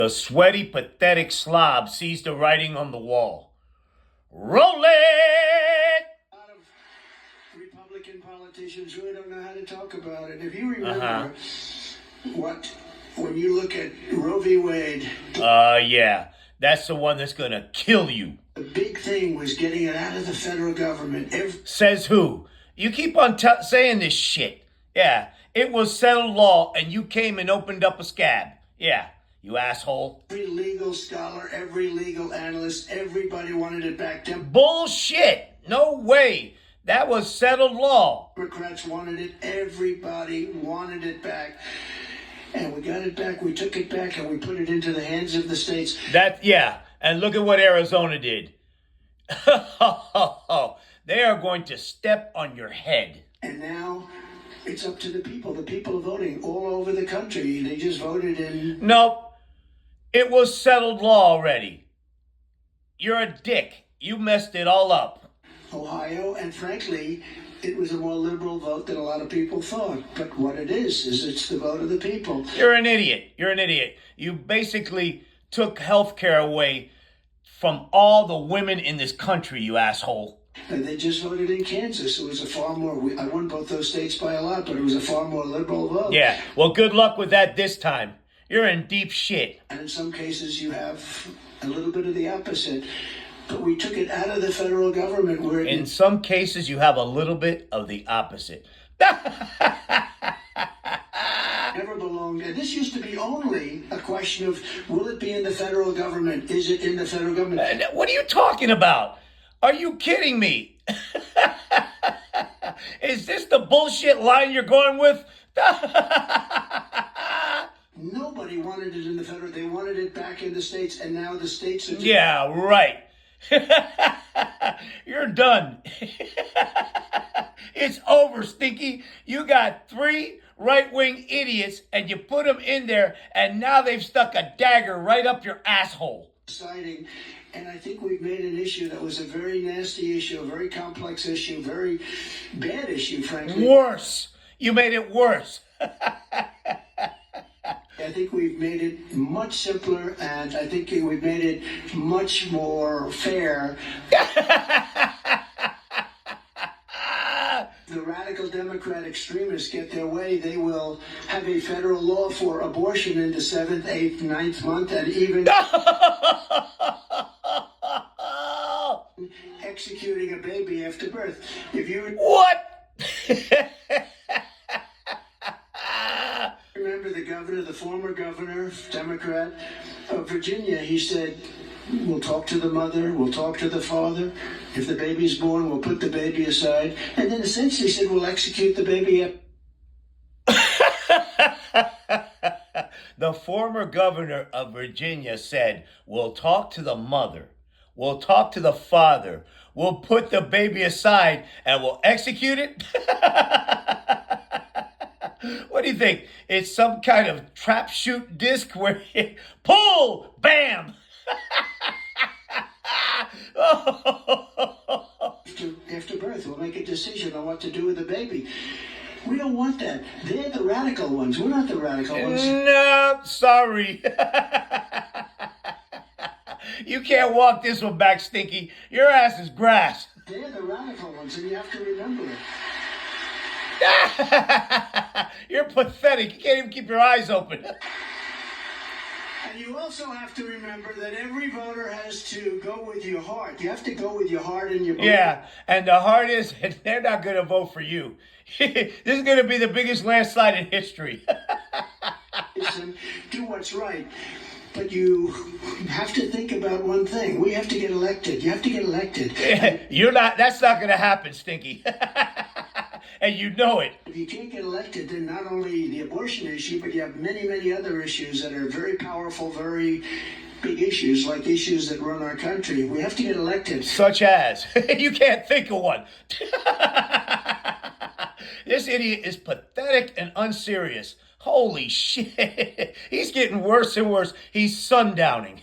The sweaty, pathetic slob sees the writing on the wall. Roll it! A lot of Republican politicians really don't know how to talk about it. If you remember when you look at Roe v. Wade, Yeah. That's the one that's gonna kill you. the big thing was getting it out of the federal government. Says who? You keep on saying this shit. Yeah, it was settled law and you came and opened up a scab. Yeah, you asshole. Every legal scholar, every legal analyst, everybody wanted it back. Bullshit. No way. That was settled law. Democrats wanted it. Everybody wanted it back. And we got it back. We took it back and we put it into the hands of the states. And look at what Arizona did. They are going to step on your head. And now it's up to the people. The people are voting all over the country. They just voted in. Nope. It was settled law already. You're a dick. You messed it all up. Ohio, and frankly, it was a more liberal vote than a lot of people thought. But what it is it's the vote of the people. You're an idiot. You're an idiot. You basically took health care away from all the women in this country, you asshole. And they just voted in Kansas. It was a far more, I won both those states by a lot, but it was a far more liberal vote. Yeah, well, good luck with that this time. You're in deep shit. And in some cases, you have a little bit of the opposite. But we took it out of the federal government where in some cases, you have a little bit of the opposite. never belonged. And this used to be only a question of, will it be in the federal government? Is it in the federal government? What are you talking about? Are you kidding me? Is this the bullshit line you're going with? Nobody wanted it in the federal. They wanted it back in the states, and now the states are... Yeah, right. You're done. It's over, Stinky. You got 3 right-wing idiots, and you put them in there, and now they've stuck a dagger right up your asshole. Deciding, and I think we've made an issue that was a very nasty issue, a very complex issue, very bad issue, frankly. Worse. You made it worse. I think we've made it much simpler, and I think we've made it much more fair. The radical Democrat extremists get their way, they will have a federal law for abortion in the 7th, 8th, 9th month, and even executing a baby after birth. If you What? remember the former governor, Democrat of Virginia, he said, we'll talk to the mother, we'll talk to the father. If the baby's born, we'll put the baby aside. And then essentially said, we'll execute the baby. The former governor of Virginia said, we'll talk to the mother, we'll talk to the father, we'll put the baby aside, and we'll execute it? What do you think? It's some kind of trap shoot disc where you pull, bam! After birth, we'll make a decision on what to do with the baby. We don't want that. They're the radical ones. We're not the radical ones. No, sorry. You can't walk this one back, Stinky. Your ass is grass. They're the radical ones, and you have to remember it. You're pathetic. You can't even keep your eyes open. And you also have to remember that every voter has to go with your heart. You have to go with your heart and your brain. Yeah, and the heart is, they're not going to vote for you. This is going to be the biggest landslide in history. Listen, do what's right. But you have to think about one thing. We have to get elected. You have to get elected. That's not going to happen, Stinky. And you know it. If you can't get elected, then not only the abortion issue, but you have many, many other issues that are very powerful, very big issues, like issues that run our country. We have to get elected. Such as? You can't think of one. This idiot is pathetic and unserious. Holy shit. He's getting worse and worse. He's sundowning.